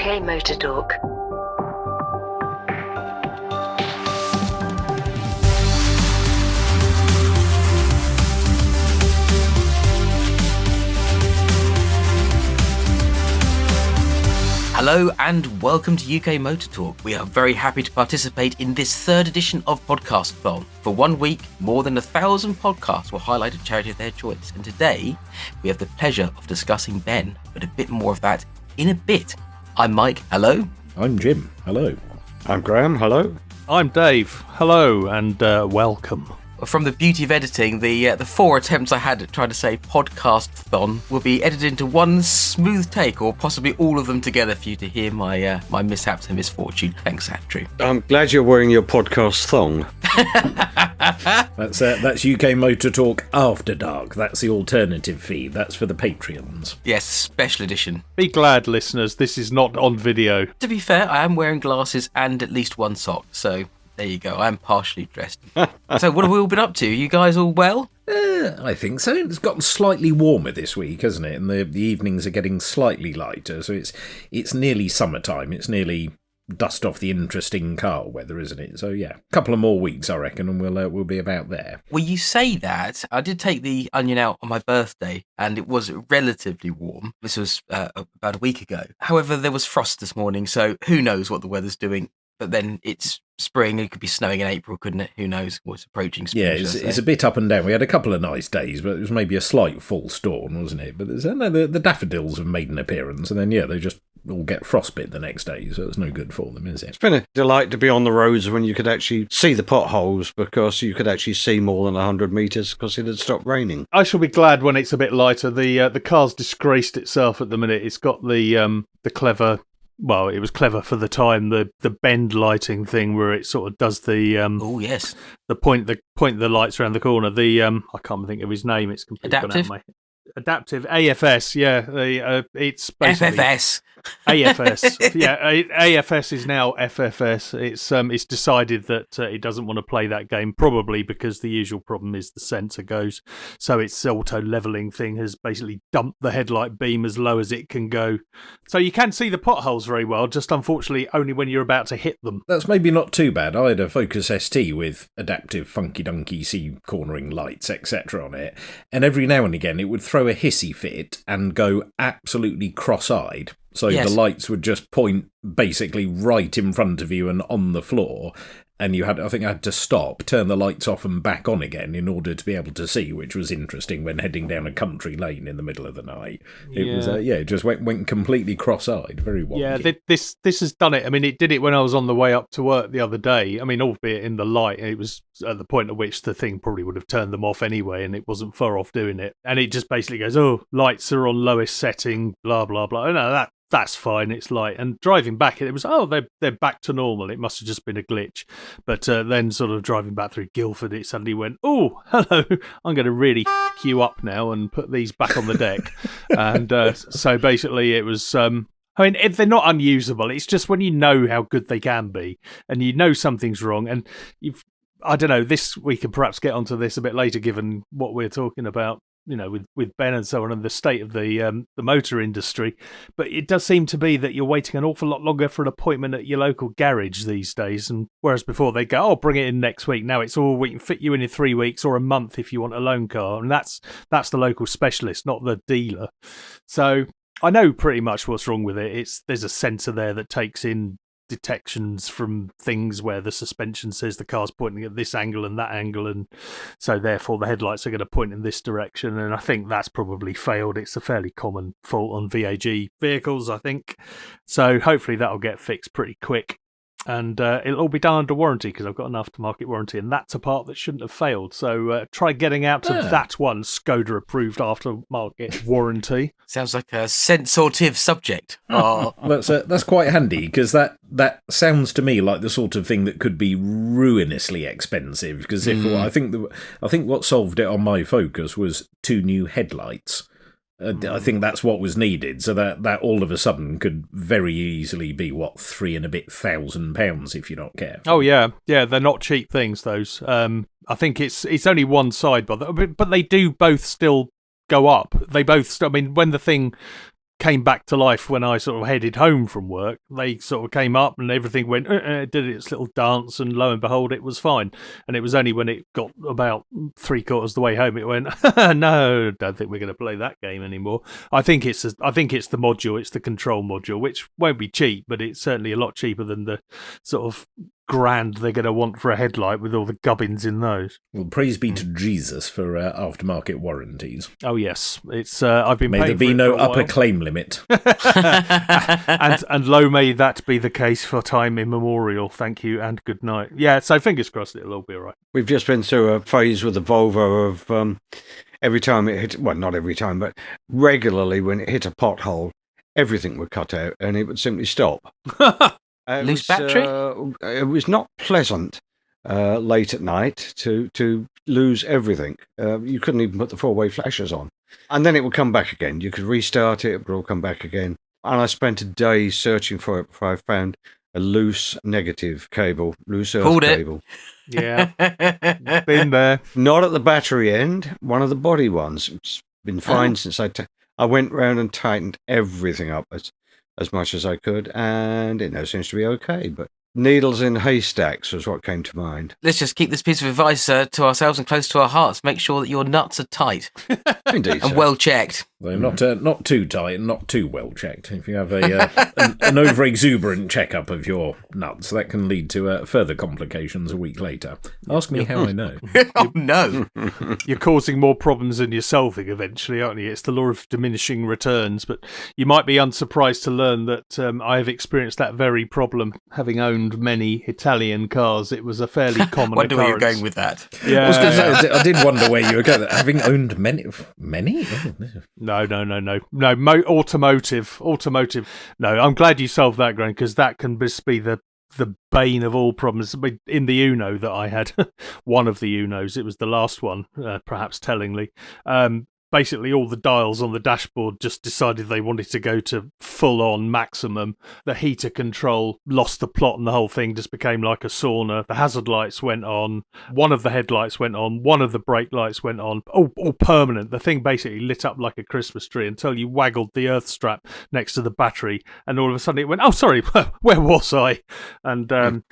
UKMotorTalk. Hello and welcome to UK Motor Talk. We are very happy to participate in this third edition of PODCASTHON. For 1 week, more than 1,000 podcasts will highlight a charity of their choice. And today, we have the pleasure of discussing Ben, but a bit more of that in a bit. I'm Mike, hello. I'm Jim, hello. I'm Graham, hello. I'm Dave, hello and welcome. From the beauty of editing, the 4 attempts I had at trying to say PODCASTHON will be edited into one smooth take, or possibly all of them together for you to hear my mishaps and misfortune. Thanks, Andrew. I'm glad you're wearing your podcast thong. That's UK Motor Talk After Dark. That's the alternative feed. That's for the Patreons. Yes, special edition. Be glad, listeners, this is not on video. To be fair, I am wearing glasses and at least one sock, so there you go. I am partially dressed. So what have we all been up to? You guys all well? I think so. It's gotten slightly warmer this week, hasn't it? And the evenings are getting slightly lighter, so it's nearly summertime. It's nearly dust off the interesting car weather, isn't it? So yeah, a couple of more weeks, I reckon, and we'll be about there. Well, you say that. I did take the Onion out on my birthday, and it was relatively warm. This was about a week ago. However, there was frost this morning, so who knows what the weather's doing. But then it's spring. It could be snowing in April, couldn't it? Who knows what's approaching spring. Yeah, it's a bit up and down. We had a couple of nice days, but it was maybe a slight false dawn, wasn't it? But the daffodils have made an appearance, and then, yeah, they just all get frostbite the next day, so it's no good for them, is it? It's been a delight to be on the roads when you could actually see the potholes, because you could actually see more than 100 metres because it had stopped raining. I shall be glad when it's a bit lighter. The car's disgraced itself at the minute. It's got the clever... Well, it was clever for the time, the bend lighting thing where it sort of does the oh yes, the point the lights around the corner. The I can't think of his name. It's completely adaptive. Gone out of my... Adaptive AFS, yeah. It's basically FFS. AFS, yeah. AFS is now FFS. It's decided that it doesn't want to play that game, probably because the usual problem is the sensor goes. So its auto leveling thing has basically dumped the headlight beam as low as it can go. So you can see the potholes very well, just unfortunately only when you're about to hit them. That's maybe not too bad. I had a Focus ST with adaptive funky dunky C-cornering lights, etc. on it, and every now and again it would throw a hissy fit and go absolutely cross-eyed. So yes. The lights would just point basically right in front of you and on the floor, and I had to stop, turn the lights off and back on again in order to be able to see, which was interesting when heading down a country lane in the middle of the night. It just went completely cross-eyed, very wonky. Yeah, this has done it. I mean, it did it when I was on the way up to work the other day. I mean, albeit in the light, it was at the point at which the thing probably would have turned them off anyway, and it wasn't far off doing it. And it just basically goes, oh, lights are on lowest setting, blah, blah, blah. Oh, no, that's fine, it's light. And driving back, it was, they're back to normal. It must have just been a glitch. But then sort of driving back through Guildford, it suddenly went, oh, hello, I'm going to really f*** you up now and put these back on the deck. And so basically it was... I mean, they're not unusable. It's just when you know how good they can be and you know something's wrong, and I don't know, we can perhaps get onto this a bit later given what we're talking about, you know, with Ben and so on, and the state of the motor industry. But it does seem to be that you're waiting an awful lot longer for an appointment at your local garage these days. And whereas before they go, bring it in next week. Now it's we can fit you in 3 weeks or a month if you want a loan car. And that's the local specialist, not the dealer. So I know pretty much what's wrong with it. There's a sensor there that takes in detections from things where the suspension says the car's pointing at this angle and that angle, and so therefore the headlights are going to point in this direction, and I think that's probably failed. It's a fairly common fault on VAG vehicles, I think, so hopefully that'll get fixed pretty quick, and it'll all be done under warranty because I've got an aftermarket warranty, and that's a part that shouldn't have failed. So try getting out of that one Skoda approved aftermarket warranty. Sounds like a sensitive subject. Oh, that's quite handy, because that sounds to me like the sort of thing that could be ruinously expensive. Because I think what solved it on my Focus was 2 new headlights. I think that's what was needed, so that all of a sudden could very easily be, £3,000 if you're not careful. Oh yeah, they're not cheap things, those. I think it's only one side, but they do both still go up. They both, I mean, when the thing came back to life when I sort of headed home from work. They sort of came up and everything went, did its little dance, and lo and behold, it was fine. And it was only when it got about 3/4 of the way home, it went, no, don't think we're going to play that game anymore. I think it's the module, it's the control module, which won't be cheap, but it's certainly a lot cheaper than the sort of grand they're going to want for a headlight with all the gubbins in those. Well, praise be to Jesus for aftermarket warranties. Oh yes, it's I've been. May there be no upper claim limit. and lo may that be the case for time immemorial. Thank you and good night. Yeah, so fingers crossed it'll all be all right. We've just been through a phase with the Volvo of every time it hit, well, not every time, but regularly when it hit a pothole, everything would cut out and it would simply stop. Loose battery? It was not pleasant late at night to lose everything. You couldn't even put the four-way flashers on. And then it would come back again. You could restart it, it would all come back again. And I spent a day searching for it before I found a loose negative cable, loose earth cable. Yeah, been there. Not at the battery end, one of the body ones. It's been fine since I went round and tightened everything up as much as I could, and it now seems to be okay. But needles in haystacks was what came to mind. Let's just keep this piece of advice to ourselves and close to our hearts. Make sure that your nuts are tight. Indeed, and well checked. They're not too tight and not too well checked. If you have an over-exuberant checkup of your nuts, that can lead to further complications a week later. Ask me how I know. Oh, no. You're causing more problems than you're solving eventually, aren't you? It's the law of diminishing returns. But you might be unsurprised to learn that I have experienced that very problem, having owned many Italian cars. It was a fairly common Wonder where you're occurrence. going with that. Yeah, I was going to say, I did wonder where you were going. Having owned many? Oh, No. Automotive. No, I'm glad you solved that, Graham, because that can just be the bane of all problems. In the Uno that I had, one of the Unos, it was the last one, perhaps tellingly. Basically, all the dials on the dashboard just decided they wanted to go to full-on maximum. The heater control lost the plot and the whole thing just became like a sauna. The hazard lights went on. One of the headlights went on. One of the brake lights went on. All permanent. The thing basically lit up like a Christmas tree until you waggled the earth strap next to the battery. And all of a sudden it went, oh, sorry, where was I? And then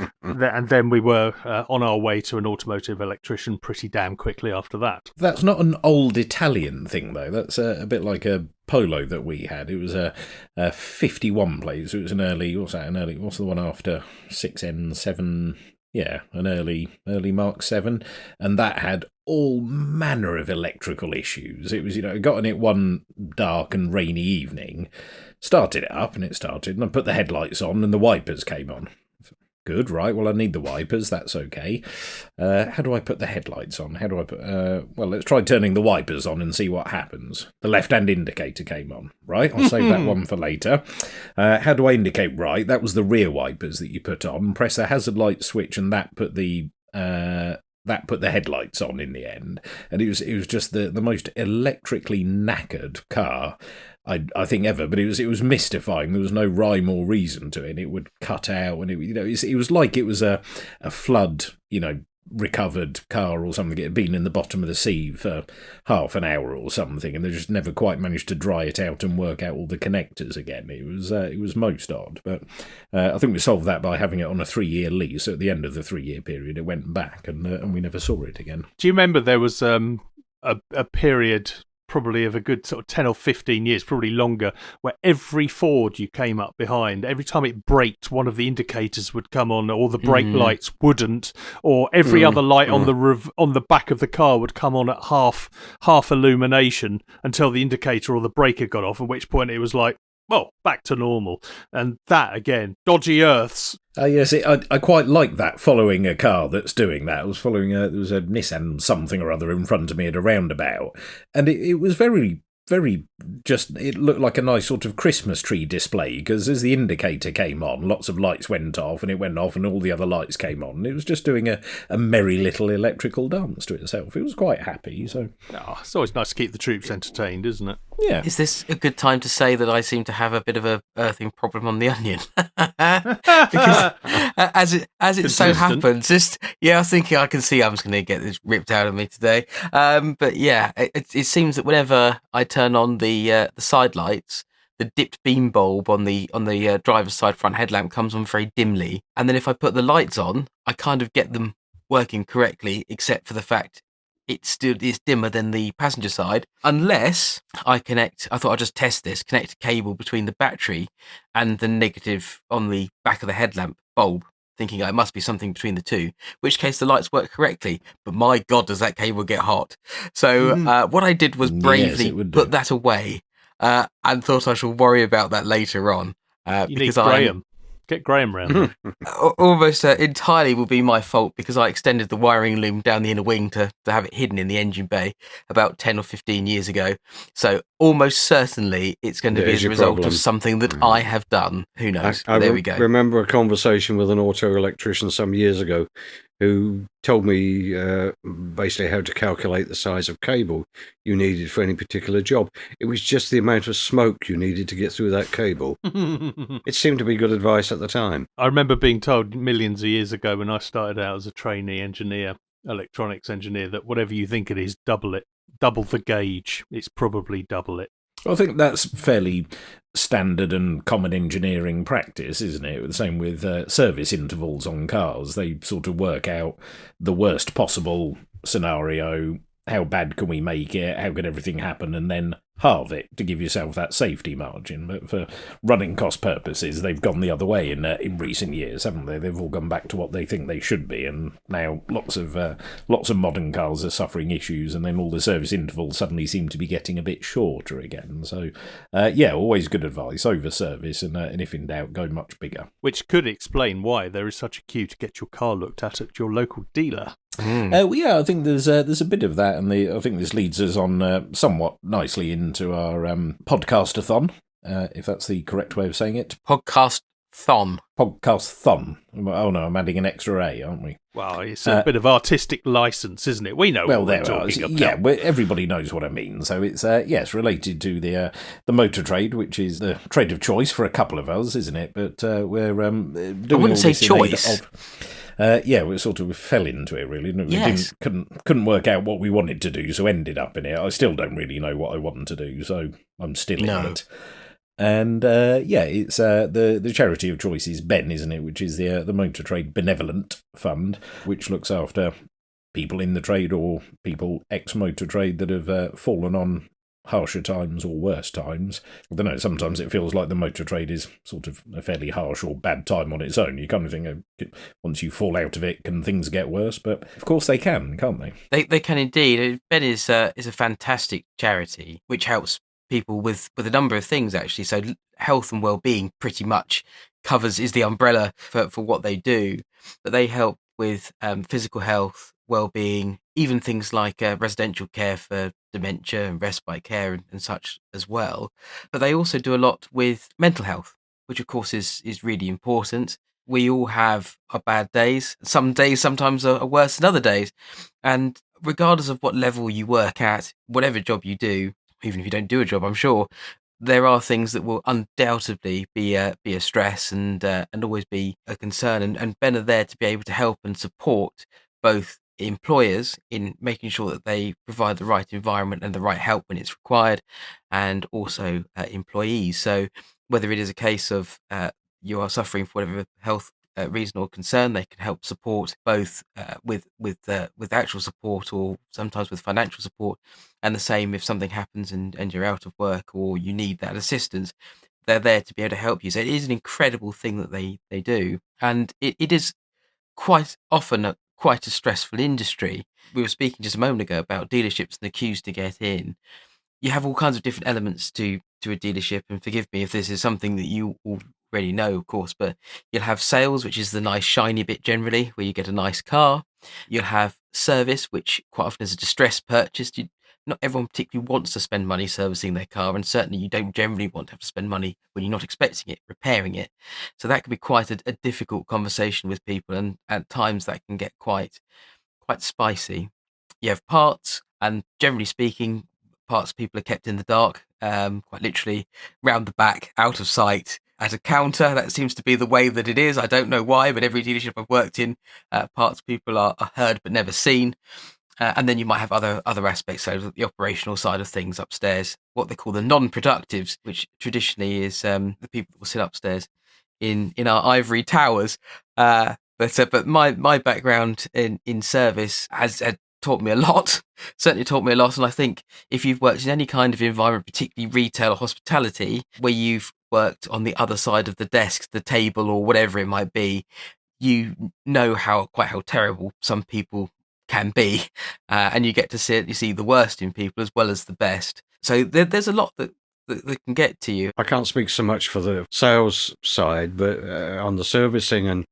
we were on our way to an automotive electrician pretty damn quickly after that. that's not an old Italian thing, though. That's a bit like a Polo that we had. It was a 51 plate. So it was an early. What's the one after 6N7? Yeah, an early Mark 7, and that had all manner of electrical issues. It was, it got in it one dark and rainy evening, started it up, and it started, and I put the headlights on, and the wipers came on. Good, right, well, I need the wipers, that's okay. How do I put the headlights on? How do I put... well, let's try turning the wipers on and see what happens. The left-hand indicator came on, right? I'll save that one for later. How do I indicate? Right, that was the rear wipers that you put on. Press the hazard light switch and that put the headlights on in the end. And it was just the most electrically knackered car I think ever, but it was mystifying. There was no rhyme or reason to it. It would cut out, and it was like it was a flood, recovered car or something. It had been in the bottom of the sea for half an hour or something, and they just never quite managed to dry it out and work out all the connectors again. It was most odd, but I think we solved that by having it on a 3-year lease. So at the end of the 3-year period, it went back, and we never saw it again. Do you remember there was a period probably of a good sort of 10 or 15 years, probably longer, where every Ford you came up behind, every time it braked, one of the indicators would come on, or the brake lights wouldn't, or every other light on the back of the car would come on at half illumination until the indicator or the breaker got off, at which point it was like, well, back to normal. And that, again, dodgy earths. Yes, I quite like that, following a car that's doing that. I was following there was a Nissan something or other in front of me at a roundabout, and it was very, very it looked like a nice sort of Christmas tree display, because as the indicator came on, lots of lights went off, and it went off, and all the other lights came on. It was just doing a merry little electrical dance to itself. It was quite happy. So it's always nice to keep the troops entertained, isn't it? Yeah. Is this a good time to say that I seem to have a bit of a earthing problem on the onion? Because as it so happens, I was thinking I can see I'm just going to get this ripped out of me today. But yeah, it seems that whenever I turn on the side lights, the dipped beam bulb on the driver's side front headlamp comes on very dimly, and then if I put the lights on, I kind of get them working correctly, except for the fact it's dimmer than the passenger side, unless I thought I'd just test this, connect a cable between the battery and the negative on the back of the headlamp bulb, thinking it must be something between the two, which case the lights work correctly. But my God, does that cable get hot. So what I did was bravely put that away and thought I shall worry about that later on. Because Graham. Get Graham round. Almost entirely will be my fault because I extended the wiring loom down the inner wing to have it hidden in the engine bay about 10 or 15 years ago. So almost certainly it's going to be as a result of something that I have done. Who knows? There we go. I remember a conversation with an auto electrician some years ago who told me basically how to calculate the size of cable you needed for any particular job. It was just the amount of smoke you needed to get through that cable. It seemed to be good advice at the time. I remember being told millions of years ago when I started out as a trainee engineer, electronics engineer, that whatever you think it is, double it. Double the gauge. It's probably double it. I think that's fairly standard and common engineering practice, isn't it? The same with service intervals on cars. They sort of work out the worst possible scenario. How bad can we make it? How can everything happen? And then halve it to give yourself that safety margin. But for running cost purposes, they've gone the other way in recent years, haven't they? They've all gone back to what they think they should be, and now lots of modern cars are suffering issues, and then all the service intervals suddenly seem to be getting a bit shorter again. So, always good advice, over service, and if in doubt, go much bigger. Which could explain why there is such a queue to get your car looked at your local dealer. I think there's a bit of that, and I think this leads us on somewhat nicely into our podcastathon, if that's the correct way of saying it. Podcasthon. Oh no, I'm adding an extra A, aren't we? Well, it's a bit of artistic license, isn't it? We know what we're talking about. Yeah, everybody knows what I mean. So it's it's related to the motor trade, which is the trade of choice for a couple of us, isn't it? But we're doing I wouldn't say choice. We sort of fell into it, really. We couldn't work out what we wanted to do, so ended up in it. I still don't really know what I want to do, so I'm still in it. And it's the charity of choice is Ben, isn't it? Which is the Motor Trade Benevolent Fund, which looks after people in the trade or people ex-motor trade that have fallen on harsher times or worse times. I don't know, sometimes it feels like the motor trade is sort of a fairly harsh or bad time on its own. You kind of think, once you fall out of it, can things get worse? But of course they can, can't they? They can indeed. Ben is a fantastic charity which helps people with a number of things, actually. So health and well-being pretty much is the umbrella for what they do. But they help with physical health, well-being, even things like residential care for dementia and respite care and such as well. But they also do a lot with mental health, which of course is really important. We all have our bad days. Some days sometimes are worse than other days. And regardless of what level you work at, whatever job you do, even if you don't do a job, I'm sure there are things that will undoubtedly be a stress and always be a concern. And Ben are there to be able to help and support both employers in making sure that they provide the right environment and the right help when it's required, and also employees. So whether it is a case of you are suffering for whatever health reason or concern, they can help support both with actual support or sometimes with financial support. And the same if something happens and you're out of work or you need that assistance, they're there to be able to help you. So it is an incredible thing that they do. And it is quite often quite a stressful industry. We were speaking just a moment ago about dealerships and the queues to get in. You have all kinds of different elements to a dealership, and forgive me if this is something that you already know, of course, but you'll have sales, which is the nice shiny bit generally, where you get a nice car. You'll have service, which quite often is a distress purchase. Not everyone particularly wants to spend money servicing their car, and certainly you don't generally want to have to spend money when you're not expecting it, repairing it. So that can be quite a difficult conversation with people, and at times that can get quite spicy. You have parts, and generally speaking, parts people are kept in the dark, quite literally round the back, out of sight, at a counter. That seems to be the way that it is. I don't know why, but every dealership I've worked in, parts people are heard but never seen. And then you might have other aspects, so the operational side of things upstairs, what they call the non-productives, which traditionally is the people that will sit upstairs in our ivory towers. But my background in service has taught me a lot. Certainly taught me a lot. And I think if you've worked in any kind of environment, particularly retail or hospitality, where you've worked on the other side of the desk, the table, or whatever it might be, you know how terrible some people can be, and you get to see the worst in people as well as the best. So there's a lot that can get to you. I can't speak so much for the sales side, but on the servicing and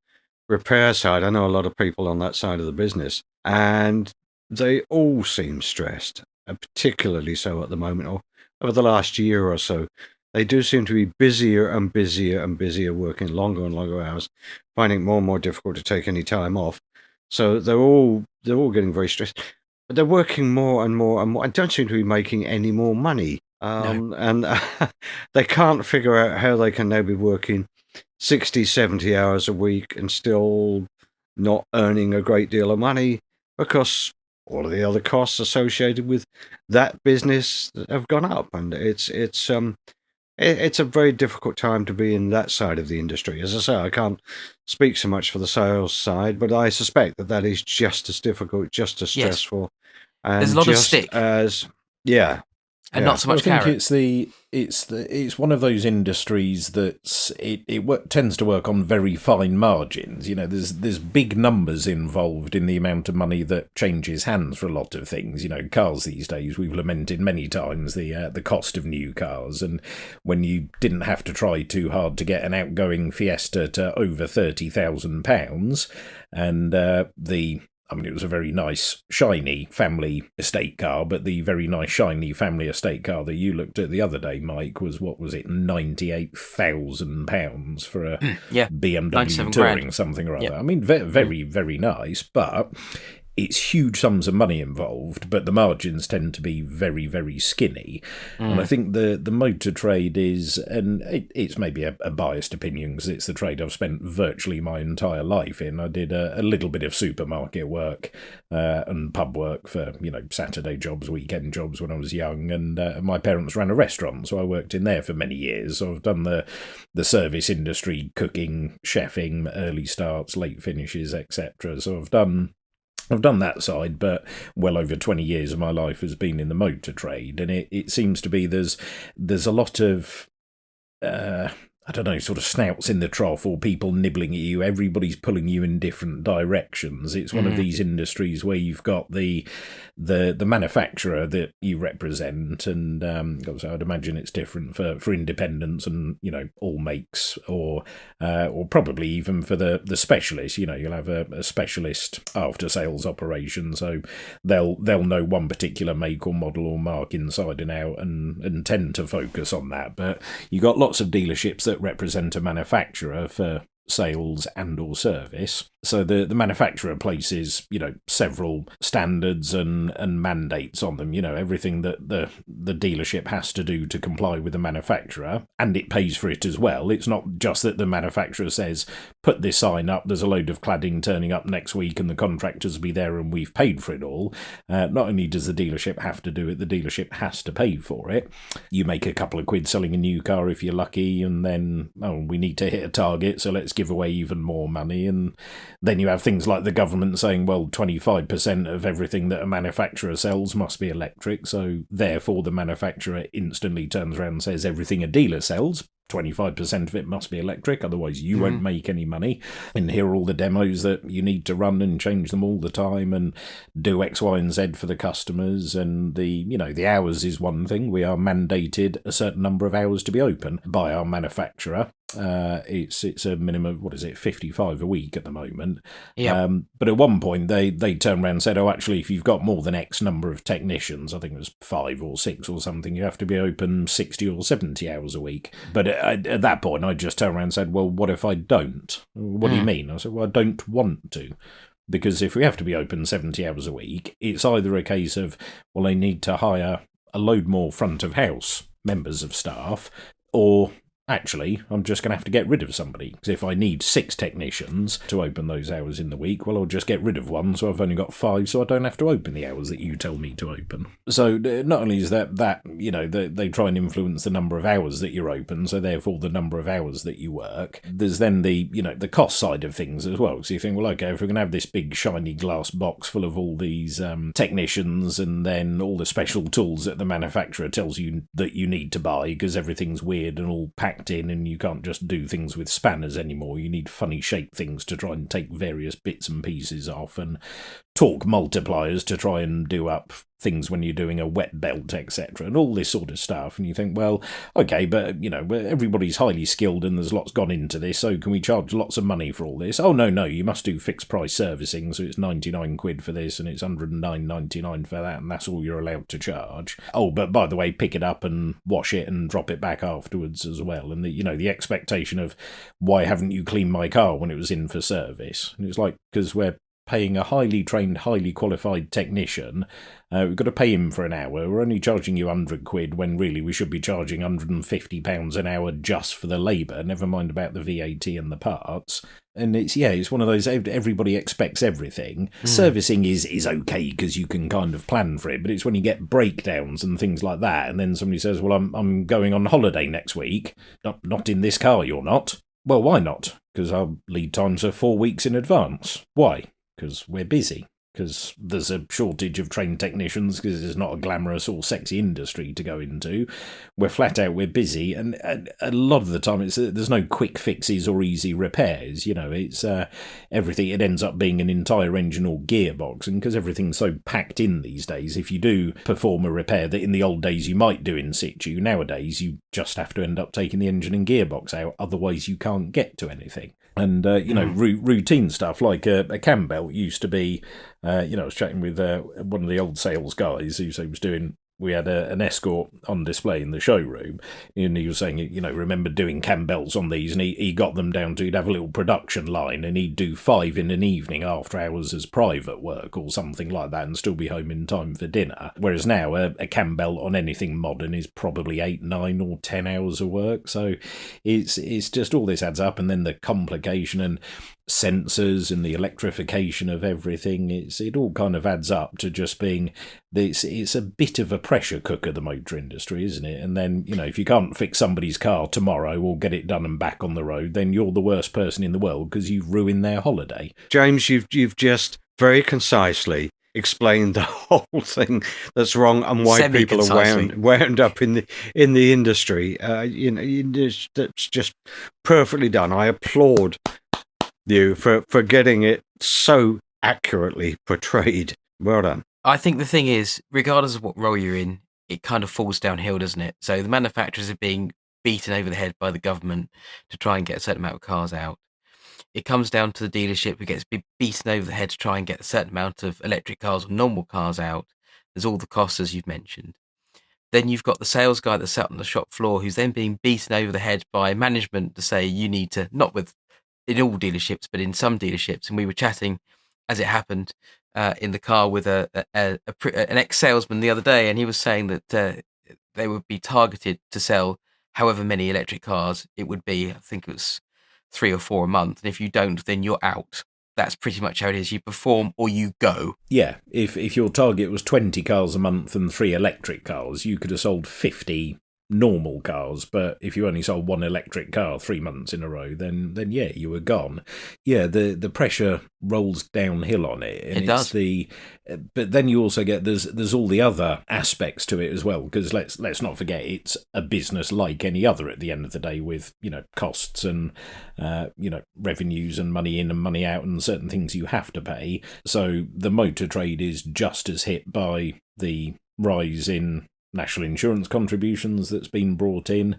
repair side, I know a lot of people on that side of the business, and they all seem stressed, particularly so at the moment, or over the last year or so. They do seem to be busier and busier and busier, working longer and longer hours, finding it more and more difficult to take any time off. So they're all getting very stressed, but they're working more and more and more, and don't seem to be making any more money. No. And they can't figure out how they can now be working 60, 70 hours a week and still not earning a great deal of money, because all of the other costs associated with that business have gone up, and it's a very difficult time to be in that side of the industry. As I say, I can't speak so much for the sales side, but I suspect that is just as difficult, just as stressful. And there's a lot of stick. And not so much I think carrot. it's one of those industries that tends to work on very fine margins. You know, there's big numbers involved in the amount of money that changes hands for a lot of things. You know, cars these days, we've lamented many times the cost of new cars, and when you didn't have to try too hard to get an outgoing Fiesta to over £30,000, and it was a very nice, shiny family estate car, but the very nice, shiny family estate car that you looked at the other day, Mike, was, what was it, £98,000 for a BMW Touring, something or other. Yep. I mean, very, very nice, but it's huge sums of money involved, but the margins tend to be very, very skinny. And I think the motor trade is, and it's maybe a biased opinion because it's the trade I've spent virtually my entire life in. I did a little bit of supermarket work and pub work for, Saturday jobs, weekend jobs when I was young, and my parents ran a restaurant, so I worked in there for many years. So I've done the service industry, cooking, chefing, early starts, late finishes, etc. So I've done that side, but well over 20 years of my life has been in the motor trade, and it seems to be there's a lot of sort of snouts in the trough, or people nibbling at you. Everybody's pulling you in different directions. It's one of these industries where you've got the manufacturer that you represent, and so I'd imagine it's different for independents and all makes, or probably even for the specialist. You'll have a specialist after sales operation, so they'll know one particular make or model or mark inside and out, and tend to focus on that. But you got lots of dealerships that represent a manufacturer for sales and or service. So the manufacturer places, several standards and mandates on them, everything that the dealership has to do to comply with the manufacturer, and it pays for it as well. It's not just that the manufacturer says, put this sign up, there's a load of cladding turning up next week and the contractors will be there and we've paid for it all. Not only does the dealership have to do it, the dealership has to pay for it. You make a couple of quid selling a new car if you're lucky, and then, we need to hit a target, so let's give away even more money. And then you have things like the government saying, well, 25% of everything that a manufacturer sells must be electric, so therefore the manufacturer instantly turns around and says everything a dealer sells, 25% of it must be electric, otherwise you won't make any money. And here are all the demos that you need to run and change them all the time and do X, Y, and Z for the customers. And the hours is one thing. We are mandated a certain number of hours to be open by our manufacturer. It's a minimum of 55 a week at the moment. But at one point they turned around and said, actually, if you've got more than X number of technicians, I think it was 5 or 6 or something, you have to be open 60 or 70 hours a week. But at that point I just turned around and said, well, what if I don't? What do you mean? I said, well, I don't want to. Because if we have to be open 70 hours a week, it's either a case of, well, they need to hire a load more front of house members of staff, or actually, I'm just going to have to get rid of somebody. Because if I need 6 technicians to open those hours in the week, well, I'll just get rid of one, so I've only got 5, so I don't have to open the hours that you tell me to open. So not only is that they try and influence the number of hours that you're open, so therefore the number of hours that you work. There's then the cost side of things as well. So you think, well, okay, if we're going to have this big shiny glass box full of all these technicians and then all the special tools that the manufacturer tells you that you need to buy because everything's weird and all packed in and you can't just do things with spanners anymore. You need funny shaped things to try and take various bits and pieces off, and torque multipliers to try and do up things when you're doing a wet belt, etc., and all this sort of stuff. And you think, well, okay, but everybody's highly skilled and there's lots gone into this, so can we charge lots of money for all this? Oh, no, you must do fixed price servicing, so it's 99 quid for this and it's 109.99 for that, and that's all you're allowed to charge. Oh, but by the way, pick it up and wash it and drop it back afterwards as well. And the expectation of, why haven't you cleaned my car when it was in for service? And it's like, because we're paying a highly trained, highly qualified technician. We've got to pay him for an hour. We're only charging you 100 quid when really we should be charging £150 an hour just for the labour, never mind about the VAT and the parts. And it's one of those, everybody expects everything. Servicing is okay because you can kind of plan for it, but it's when you get breakdowns and things like that, and then somebody says, well, I'm going on holiday next week. Not in this car, you're not. Well, why not? Because our lead times are 4 weeks in advance. Why? Because we're busy. Because there's a shortage of trained technicians, because it's not a glamorous or sexy industry to go into. We're flat out, we're busy, and a lot of the time there's no quick fixes or easy repairs. It's everything. It ends up being an entire engine or gearbox, and because everything's so packed in these days, if you do perform a repair that in the old days you might do in situ, nowadays you just have to end up taking the engine and gearbox out, otherwise you can't get to anything. And, routine stuff like a cam belt used to be, I was chatting with one of the old sales guys who was doing, we had an Escort on display in the showroom, and he was saying, remember doing cam belts on these, and he got them down to, he'd have a little production line, and he'd do 5 in an evening after hours as private work or something like that, and still be home in time for dinner. Whereas now, a cam belt on anything modern is probably 8, 9 or 10 hours of work. So it's just all this adds up, and then the complication and sensors and the electrification of everything, it all kind of adds up to just being it's a bit of a pressure cooker, the motor industry, isn't it? And then if you can't fix somebody's car tomorrow or get it done and back on the road, then you're the worst person in the world because you've ruined their holiday. James, you've just very concisely explained the whole thing that's wrong and why people are wound up in the industry. That's just perfectly done. I applaud you for getting it so accurately portrayed. Well done. I think the thing is, regardless of what role you're in, it kind of falls downhill, doesn't it? So the manufacturers are being beaten over the head by the government to try and get a certain amount of cars out. It comes down to the dealership who gets beaten over the head to try and get a certain amount of electric cars or normal cars out. There's all the costs, as you've mentioned. Then you've got the sales guy that's sat on the shop floor who's then being beaten over the head by management to say you need to, not in all dealerships, but in some dealerships. And we were chatting, as it happened, in the car with an ex-salesman the other day, and he was saying that they would be targeted to sell however many electric cars it would be. I think it was 3 or 4 a month. And if you don't, then you're out. That's pretty much how it is. You perform or you go. Yeah, if your target was 20 cars a month and 3 electric cars, you could have sold 50 normal cars, but if you only sold 1 electric car 3 months in a row, then yeah, you were gone. Yeah, the pressure rolls downhill on it. And it does. But then you also get there's all the other aspects to it as well, because let's not forget it's a business like any other at the end of the day, with costs and revenues and money in and money out and certain things you have to pay. So the motor trade is just as hit by the rise in national insurance contributions that's been brought in,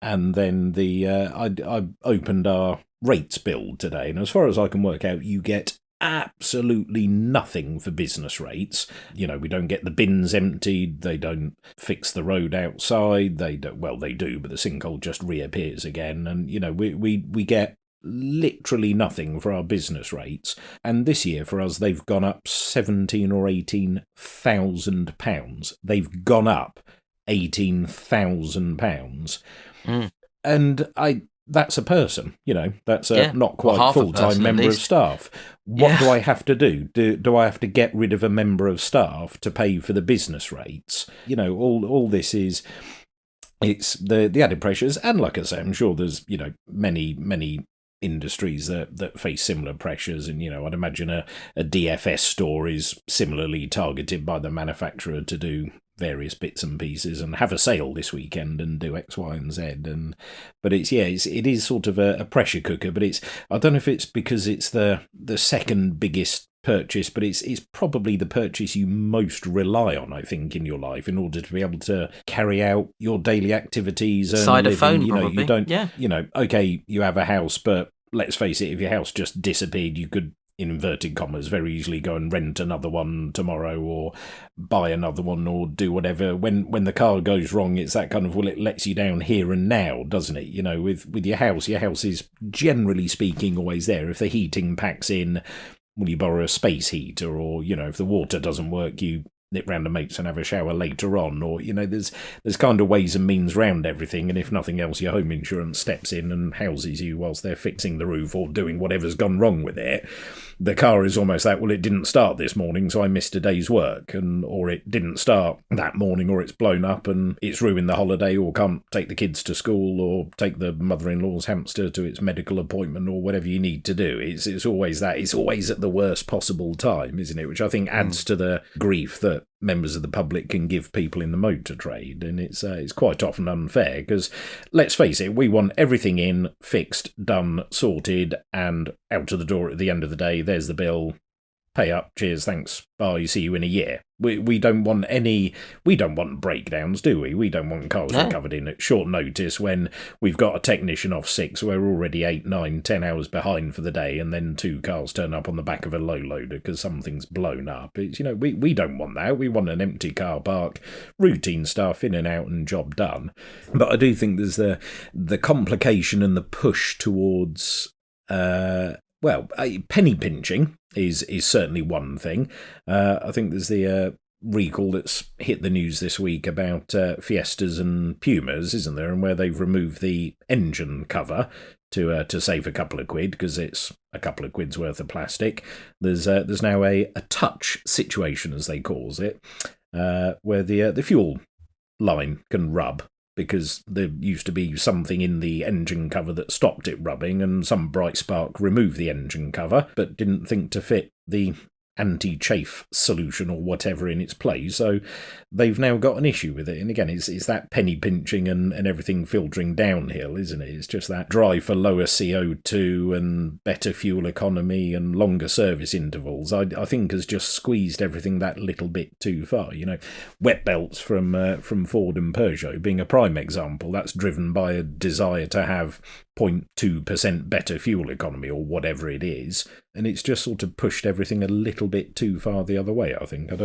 and then I opened our rates bill today, and as far as I can work out, you get absolutely nothing for business rates. We don't get the bins emptied, they don't fix the road outside, they do, but the sinkhole just reappears again, and we get literally nothing for our business rates. And this year for us, they've gone up £17,000 or £18,000. They've gone up £18,000. and that's a person, that's a not Well, quite half a full-time person, at member of least. staff. What do I have to do? Do I have to get rid of a member of staff to pay for the business rates? All this is, it's the added pressures. And like I say, I'm sure there's, many industries that face similar pressures. And, I'd imagine a DFS store is similarly targeted by the manufacturer to do various bits and pieces and have a sale this weekend and do X, Y, and Z. But it is sort of a pressure cooker. But I don't know if it's because it's the second biggest purchase, but it's probably the purchase you most rely on, I think, in your life in order to be able to carry out your daily activities. Beside a phone, you probably. You don't, yeah. Okay, you have a house, but let's face it, if your house just disappeared, you could, in inverted commas, very easily go and rent another one tomorrow or buy another one or do whatever. When the car goes wrong, it's that kind of, it lets you down here and now, doesn't it? With your house is generally speaking always there. If the heating packs in, will you borrow a space heater? Or, if the water doesn't work, you nip round to mates and have a shower later on. Or, there's kind of ways and means round everything. And if nothing else, your home insurance steps in and houses you whilst they're fixing the roof or doing whatever's gone wrong with it. The car is almost that, well, it didn't start this morning, so I missed a day's work, or it didn't start that morning, or it's blown up and it's ruined the holiday, or can't take the kids to school, or take the mother-in-law's hamster to its medical appointment, or whatever you need to do. It's always that. It's always at the worst possible time, isn't it? Which I think adds to the grief that members of the public can give people in the motor trade, and it's quite often unfair, because let's face it, we want everything in, fixed, done, sorted, and out of the door at the end of the day. There's the bill, pay up, cheers, thanks, bye, see you in a year. We don't want breakdowns, do we? We don't want cars recovered in at short notice when we've got a technician off sick, so we're already 8, 9, 10 hours behind for the day, and then 2 cars turn up on the back of a low loader because something's blown up. It's, we don't want that. We want an empty car park, routine stuff, in and out and job done. But I do think there's the complication and the push towards penny pinching is certainly one thing. I think there's the recall that's hit the news this week about Fiestas and Pumas, isn't there? And where they've removed the engine cover to save a couple of quid, because it's a couple of quid's worth of plastic. There's now a touch situation, as they calls it, where the fuel line can rub, because there used to be something in the engine cover that stopped it rubbing, and some bright spark removed the engine cover, but didn't think to fit the anti-chafe solution or whatever in its place, so they've now got an issue with it. And again, it's that penny pinching and everything filtering downhill, isn't it? It's just that drive for lower CO2 and better fuel economy and longer service intervals, I think has just squeezed everything that little bit too far. Wet belts from Ford and Peugeot being a prime example. That's driven by a desire to have 0.2% better fuel economy or whatever it is, and it's just sort of pushed everything a little bit too far the other way, I think. I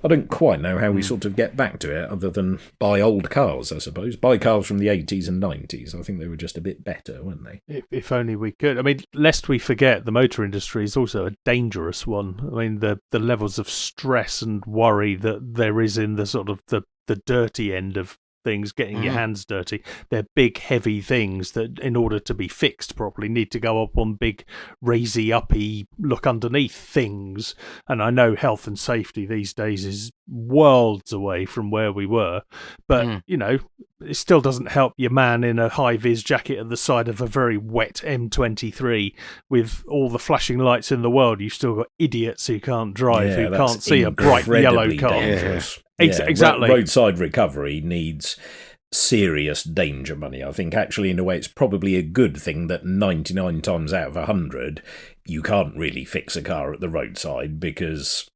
don't quite know how we sort of get back to it, other than buy old cars, I suppose. Buy cars from the 80s and 90s. I think they were just a bit better, weren't they? If only we could. I mean, lest we forget, the motor industry is also a dangerous one. I mean, the levels of stress and worry that there is in the sort of the dirty end of things, getting your hands dirty. They're big, heavy things that, in order to be fixed properly, need to go up on big, raisy, uppy, look underneath things. And I know health and safety these days is worlds away from where we were, but it still doesn't help your man in a high-vis jacket at the side of a very wet M23 with all the flashing lights in the world. You've still got idiots who can't drive, who can't see a bright yellow car. Dangerous. Exactly. Roadside recovery needs serious danger money. I think actually, in a way, it's probably a good thing that 99 times out of 100 you can't really fix a car at the roadside, because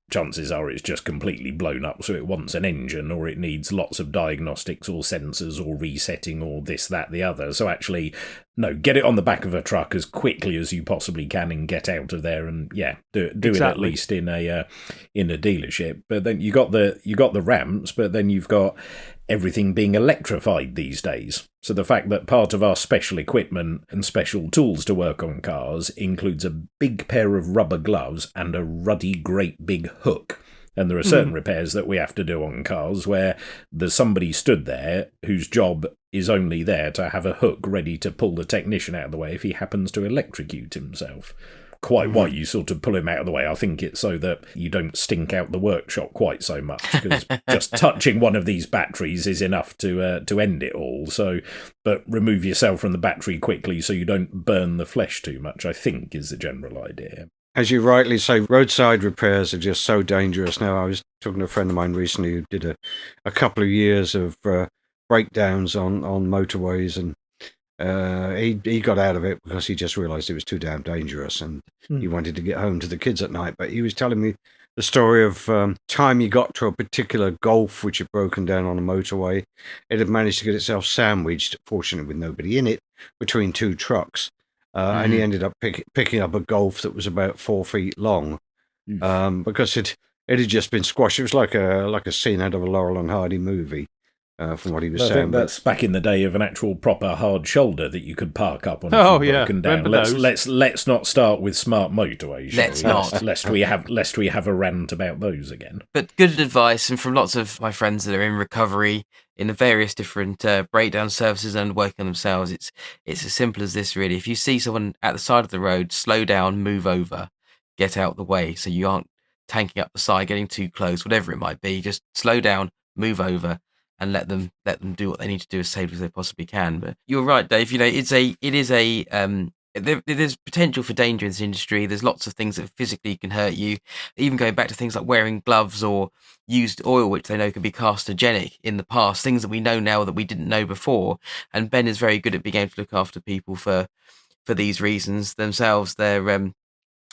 chances are it's just completely blown up, so it wants an engine, or it needs lots of diagnostics or sensors or resetting or this, that, the other. So actually, no, get it on the back of a truck as quickly as you possibly can and get out of there, and do exactly. It at least in a dealership. But then you got the ramps, but then you've got everything being electrified these days. So the fact that part of our special equipment and special tools to work on cars includes a big pair of rubber gloves and a ruddy great big hook And there are certain repairs that we have to do on cars where there's somebody stood there whose job is only there to have a hook ready to pull the technician out of the way if he happens to electrocute himself. Quite why you sort of pull him out of the way. I think it's so that you don't stink out the workshop quite so much, because just touching one of these batteries is enough to end it all. So, but remove yourself from the battery quickly so you don't burn the flesh too much, I think, is the general idea. As you rightly say, roadside repairs are just so dangerous now. I was talking to a friend of mine recently who did a couple of years of breakdowns on motorways, and he got out of it because he just realised it was too damn dangerous, and he wanted to get home to the kids at night. But he was telling me the story of time he got to a particular Golf which had broken down on a motorway. It had managed to get itself sandwiched, fortunately with nobody in it, between two trucks. And he ended up picking up a Golf that was about 4 feet long, because it had just been squashed. It was like a scene out of a Laurel and Hardy movie. From what he was saying, I think that's back in the day of an actual proper hard shoulder that you could park up on. Broken down. Let's not start with smart motorways. Let's not, lest we have a rant about those again. But good advice, and from lots of my friends that are in recovery in the various different breakdown services and working on themselves. It's as simple as this, really. If you see someone at the side of the road, slow down, move over, get out the way, so you aren't tanking up the side, getting too close, whatever it might be. Just slow down, move over, and let them do what they need to do as safely as they possibly can. But you're right, Dave. There's potential for danger in this industry. There's lots of things that physically can hurt you. Even going back to things like wearing gloves or used oil, which they know can be carcinogenic in the past. Things that we know now that we didn't know before. And Ben is very good at being able to look after people for these reasons themselves. Their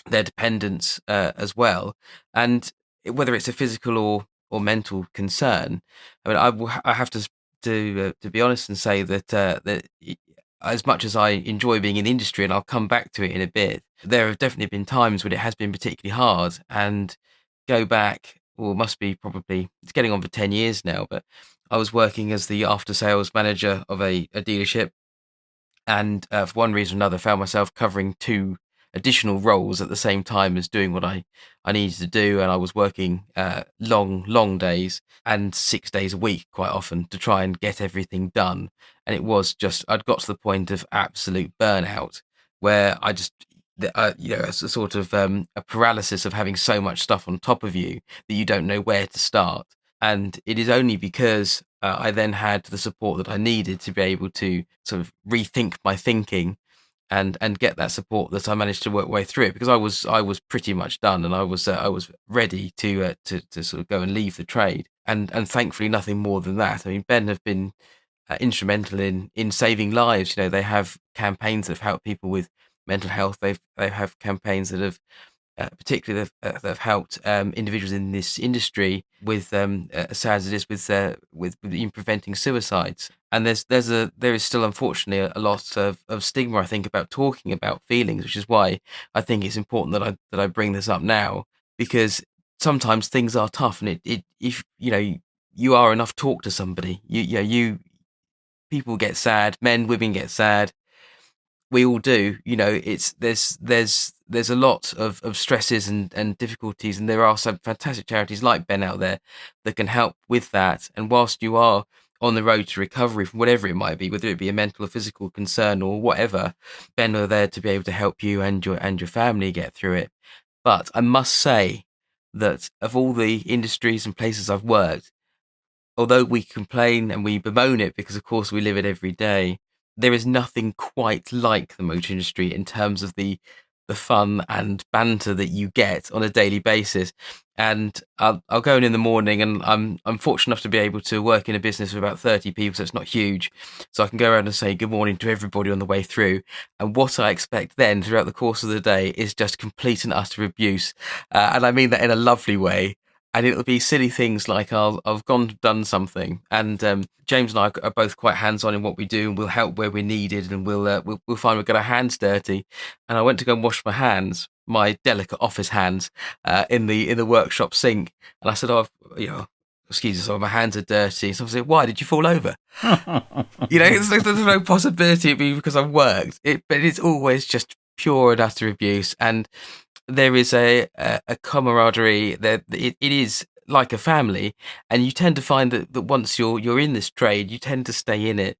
dependents as well, and whether it's a physical or mental concern. I mean, I have to be honest and say that as much as I enjoy being in the industry, and I'll come back to it in a bit, there have definitely been times when it has been particularly hard. And go back, it's getting on for 10 years now, but I was working as the after sales manager of a dealership, and for one reason or another found myself covering 2 additional roles at the same time as doing what I needed to do. And I was working long days and 6 days a week quite often to try and get everything done. And it was just, I'd got to the point of absolute burnout where I just, it's a sort of a paralysis of having so much stuff on top of you that you don't know where to start. And it is only because I then had the support that I needed to be able to sort of rethink my thinking and get that support that I managed to work my way through it, because I was pretty much done, and I was ready to sort of go and leave the trade, and thankfully nothing more than that. I mean, Ben have been instrumental in saving lives. They have campaigns that have helped people with mental health. They have campaigns that have particularly that have helped individuals in this industry with as sad as it is with in preventing suicides. And there is still, unfortunately, a lot of stigma, I think, about talking about feelings, which is why I think it's important that I bring this up now, because sometimes things are tough, and if you are enough talk to somebody, people get sad, men, women get sad. We all do, there's a lot of stresses and difficulties, and there are some fantastic charities like Ben out there that can help with that. And whilst you are on the road to recovery from whatever it might be, whether it be a mental or physical concern or whatever, Ben are there to be able to help you and your family get through it. But I must say that of all the industries and places I've worked, although we complain and we bemoan it because of course we live it every day, there is nothing quite like the motor industry in terms of the fun and banter that you get on a daily basis. And I'll go in the morning, and I'm fortunate enough to be able to work in a business of about 30 people, so it's not huge. So I can go around and say good morning to everybody on the way through. And what I expect then throughout the course of the day is just complete and utter abuse. And I mean that in a lovely way. And it'll be silly things like I've done something, and James and I are both quite hands-on in what we do, and we'll help where we're needed, and we'll find we've got our hands dirty. And I went to go and wash my hands, my delicate office hands, in the workshop sink, and I said, excuse me, so my hands are dirty. So I said, why did you fall over? There's no possibility it'd be because I worked. But it's always just pure and utter abuse. And there is a camaraderie. It is like a family, and you tend to find that once you're in this trade, you tend to stay in it.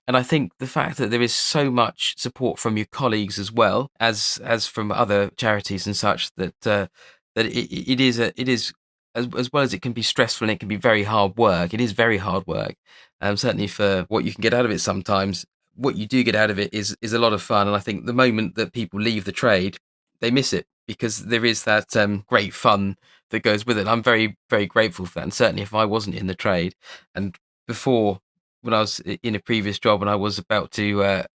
And I think the fact that there is so much support from your colleagues as well as from other charities and such, that it is as well as it can be stressful and it can be very hard work. It is very hard work, certainly for what you can get out of it sometimes. What you do get out of it is a lot of fun. And I think the moment that people leave the trade, they miss it, because there is that great fun that goes with it. I'm very, very grateful for that. And certainly if I wasn't in the trade, and before, when I was in a previous job and I was about to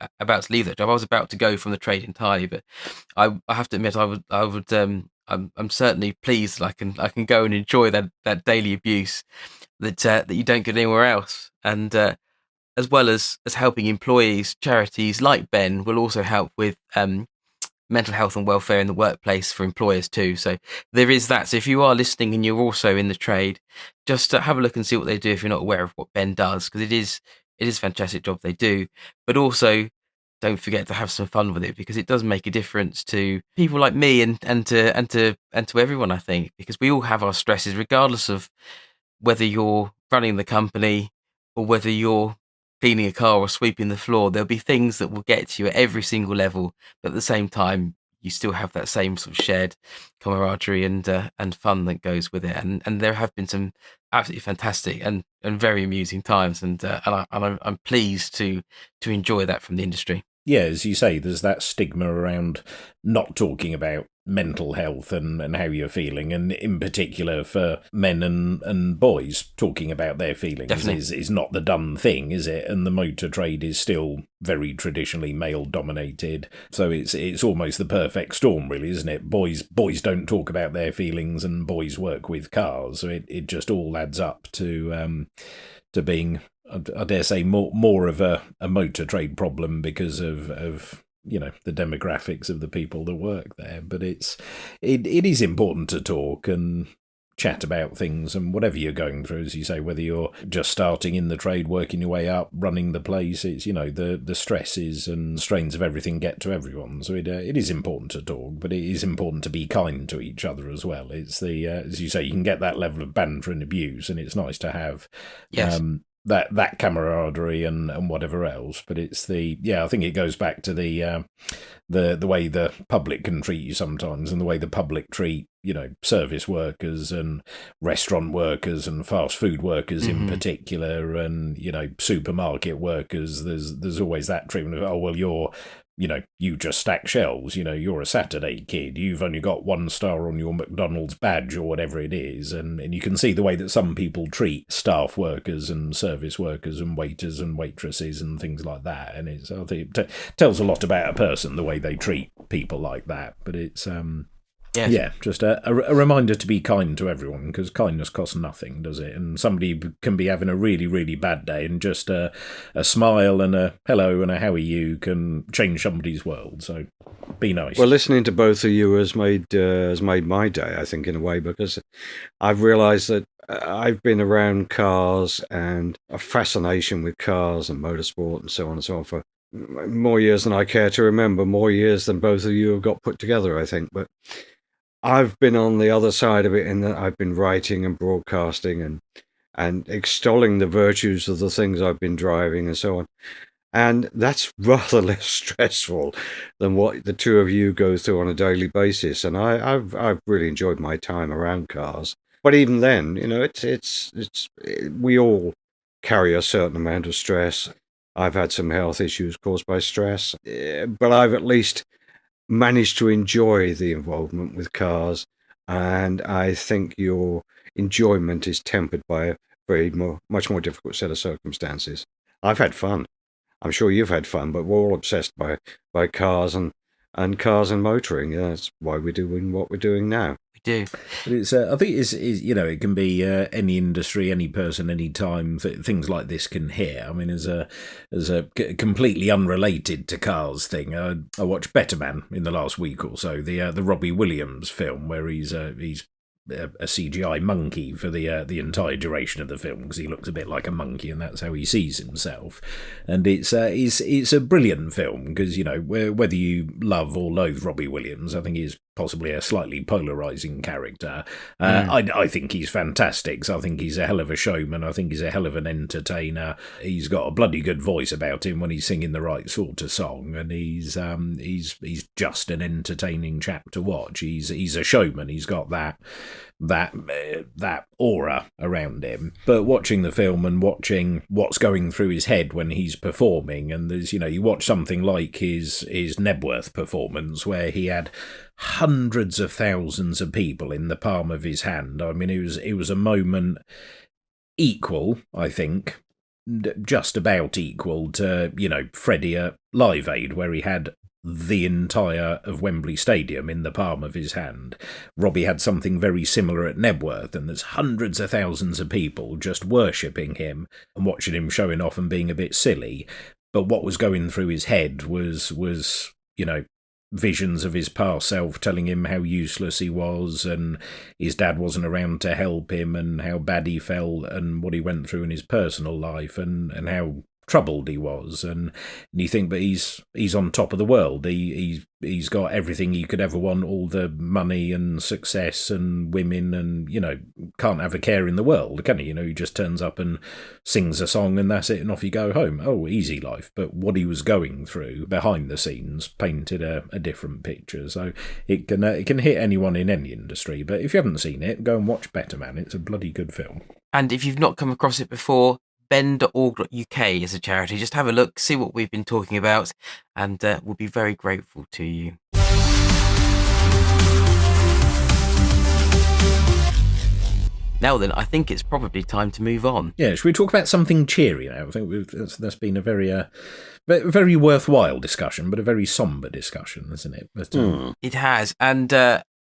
leave that job, I was about to go from the trade entirely. But I have to admit, I'm certainly pleased that I can go and enjoy that daily abuse that you don't get anywhere else. And as well as helping employees, charities like Ben will also help with mental health and welfare in the workplace for employers too. So there is that. So if you are listening and you're also in the trade, just have a look and see what they do if you're not aware of what Ben does, because it is a fantastic job they do. But also, don't forget to have some fun with it, because it does make a difference to people like me and to everyone, I think, because we all have our stresses, regardless of whether you're running the company or whether you're cleaning a car or sweeping the floor. There'll be things that will get to you at every single level, but at the same time, you still have that same sort of shared camaraderie and fun that goes with it. And there have been some absolutely fantastic and very amusing times, and I'm pleased to enjoy that from the industry. Yeah, as you say, there's that stigma around not talking about mental health and how you're feeling, and in particular for men and boys, talking about their feelings is not the done thing, is it? And the motor trade is still very traditionally male dominated, so it's almost the perfect storm, really, isn't it? Boys don't talk about their feelings, and boys work with cars, so it just all adds up to being, I dare say, more of a motor trade problem because of the demographics of the people that work there. But it is important to talk and chat about things, and whatever you're going through, as you say, whether you're just starting in the trade, working your way up, running the place, it's the stresses and strains of everything get to everyone. So it is important to talk, but it is important to be kind to each other as well. It's as you say, you can get that level of banter and abuse, and it's nice to have. Yes. That camaraderie and whatever else, but it's I think it goes back to the way the public can treat you sometimes, and the way the public treat service workers and restaurant workers and fast food workers in particular, and supermarket workers. There's always that treatment of, oh well, you just stack shelves, you're a Saturday kid, you've only got 1 star on your McDonald's badge or whatever it is. And you can see the way that some people treat staff workers and service workers and waiters and waitresses and things like that. And I think it tells a lot about a person, the way they treat people like that. But it's... Yes. Yeah, just a reminder to be kind to everyone, because kindness costs nothing, does it? And somebody can be having a really, really bad day, and just a smile and a hello and a how are you can change somebody's world. So be nice. Well, listening to both of you has made my day, I think, in a way, because I've realised that I've been around cars and a fascination with cars and motorsport and so on and so on for more years than I care to remember, more years than both of you have got put together, I think. But I've been on the other side of it, in that I've been writing and broadcasting and extolling the virtues of the things I've been driving and so on. And that's rather less stressful than what the two of you go through on a daily basis. And I've really enjoyed my time around cars. But even then, we all carry a certain amount of stress. I've had some health issues caused by stress, but I've at least managed to enjoy the involvement with cars, and I think your enjoyment is tempered by a much more difficult set of circumstances. I've had fun. I'm sure you've had fun, but we're all obsessed by cars and cars and motoring. Yeah, that's why we're doing what we're doing now. We do. But it's, I think it's it can be any industry, any person, any time that things like this can hit. I mean, as a completely unrelated to cars thing, I watched Better Man in the last week or so, the Robbie Williams film, where he's a CGI monkey for the entire duration of the film, because he looks a bit like a monkey, and that's how he sees himself. And it's a brilliant film, because whether you love or loathe Robbie Williams, I think he's possibly a slightly polarising character. I think he's fantastic. So I think he's a hell of a showman. I think he's a hell of an entertainer. He's got a bloody good voice about him when he's singing the right sort of song, and he's just an entertaining chap to watch. He's a showman. He's got that aura around him. But watching the film and watching what's going through his head when he's performing, and there's, you watch something like his Nebworth performance where he had hundreds of thousands of people in the palm of his hand. I mean, it was a moment equal, I think, just about equal to, Freddie at Live Aid, where he had the entire of Wembley Stadium in the palm of his hand. Robbie had something very similar at Nebworth, and there's hundreds of thousands of people just worshipping him and watching him showing off and being a bit silly. But what was going through his head was visions of his past self telling him how useless he was, and his dad wasn't around to help him, and how bad he felt, and what he went through in his personal life, and how troubled he was. And you think, but he's on top of the world. He's got everything he could ever want, all the money and success and women, and can't have a care in the world, can he? He just turns up and sings a song and that's it, and off you go home. Oh, easy life. But what he was going through behind the scenes painted a different picture. So it can hit anyone in any industry. But if you haven't seen it, go and watch Better Man. It's a bloody good film. And if you've not come across it before, ben.org.uk is a charity. Just have a look, see what we've been talking about, and we'll be very grateful to you. Now then, I think it's probably time to move on. Yeah, should we talk about something cheery now? I think that's been a very worthwhile discussion, but a very sombre discussion, isn't it? But, It has, and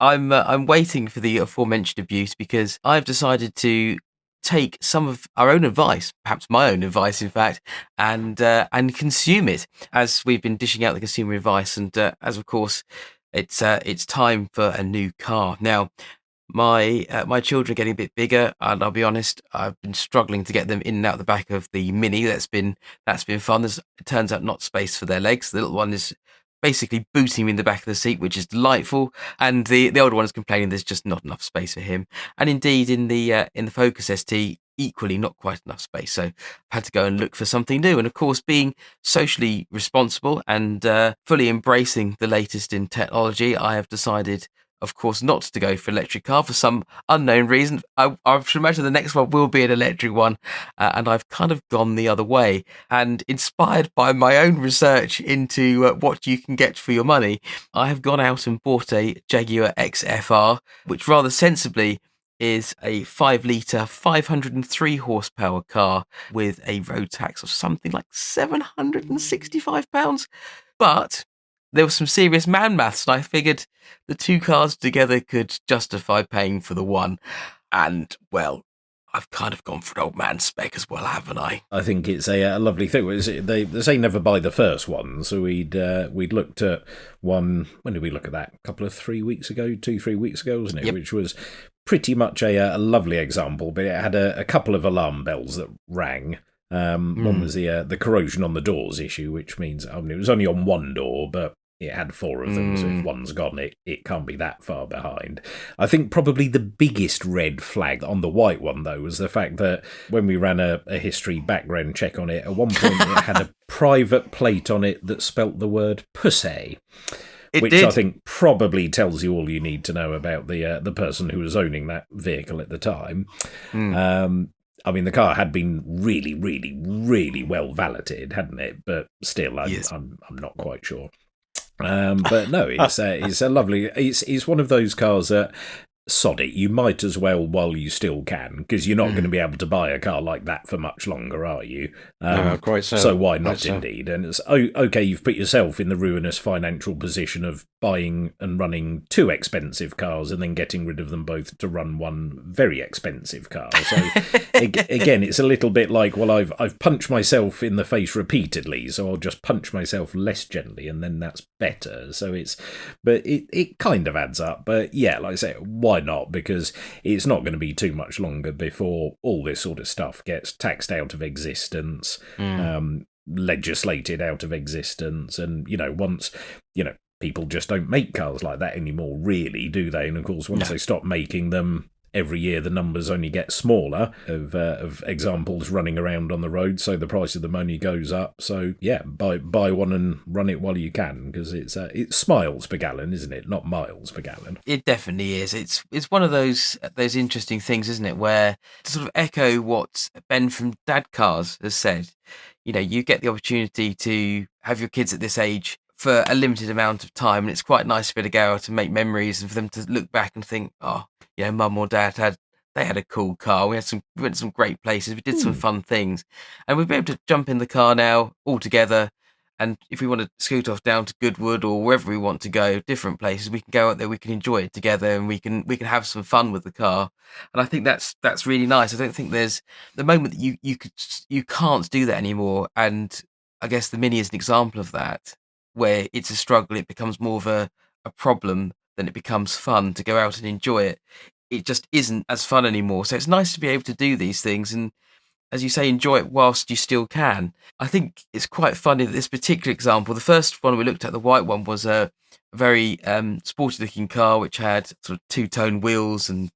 I'm waiting for the aforementioned abuse, because I've decided to take some of our own advice, perhaps my own advice, in fact, and consume it, as we've been dishing out the consumer advice, and as of course it's time for a new car. Now, my children are getting a bit bigger, and I'll be honest, I've been struggling to get them in and out the back of the Mini. That's been fun. It turns out not space for their legs. The little one is basically booting me in the back of the seat, which is delightful, and the older one is complaining there's just not enough space for him. And indeed, in the Focus ST, equally not quite enough space. So I've had to go and look for something new. And of course, being socially responsible and fully embracing the latest in technology, I have decided, of course, not to go for electric car for some unknown reason. I should imagine the next one will be an electric one, and I've kind of gone the other way. And inspired by my own research into what you can get for your money, I have gone out and bought a Jaguar XFR, which rather sensibly is a 5-litre, 503 horsepower car with a road tax of something like £765. But there was some serious man maths, and I figured the two cars together could justify paying for the one. And, well, I've kind of gone for an old man spec as well, haven't I? I think it's a lovely thing. They say never buy the first one, so we'd looked at one. When did we look at that? A couple of 3 weeks ago, 2-3 weeks ago, wasn't it? Yep. Which was pretty much a lovely example, but it had a couple of alarm bells that rang. One was the corrosion on the doors issue, which means it was only on one door, but it had 4 of them, so if one's gone, it can't be that far behind. I think probably the biggest red flag on the white one, though, was the fact that when we ran a history background check on it, at one point it had a private plate on it that spelt the word pussy. Which did. I think probably tells you all you need to know about the person who was owning that vehicle at the time. I mean, the car had been really, really, really well valeted, hadn't it? But still, I'm not quite sure. But no, it's a lovely. It's one of those cars that, sod it, you might as well while you still can, because you're not going to be able to buy a car like that for much longer, are you? No, quite so. So why not, indeed? And it's okay, you've put yourself in the ruinous financial position of buying and running 2 expensive cars and then getting rid of them both to run one very expensive car. So again, it's a little bit like, well, I've punched myself in the face repeatedly, so I'll just punch myself less gently, and then that's better. So it kind of adds up. But yeah, like I say, why not? Because it's not going to be too much longer before all this sort of stuff gets taxed out of existence, legislated out of existence, and once people just don't make cars like that anymore, really, do they? And of course, once No. they stop making them, every year the numbers only get smaller of examples running around on the road, so the price of them only goes up. So yeah, buy one and run it while you can, because it's miles per gallon, isn't it? Not miles per gallon. It definitely is. It's one of those interesting things, isn't it? Where to sort of echo what Ben from Dad Cars has said, you get the opportunity to have your kids at this age for a limited amount of time, and it's quite nice to be able to go out and make memories, and for them to look back and think, oh, Mum or Dad had a cool car. We went to some great places. We did some fun things, and we'll be able to jump in the car now all together. And if we want to scoot off down to Goodwood or wherever we want to go, different places, we can go out there. We can enjoy it together, and we can have some fun with the car. And I think that's really nice. I don't think there's the moment that you can't do that anymore. And I guess the Mini is an example of that, where it's a struggle. It becomes more of a problem than it becomes fun to go out and enjoy it. It just isn't as fun anymore. So it's nice to be able to do these things and, as you say, enjoy it whilst you still can. I think it's quite funny that this particular example, the first one we looked at, the white one, was a very sporty looking car which had sort of two-tone wheels and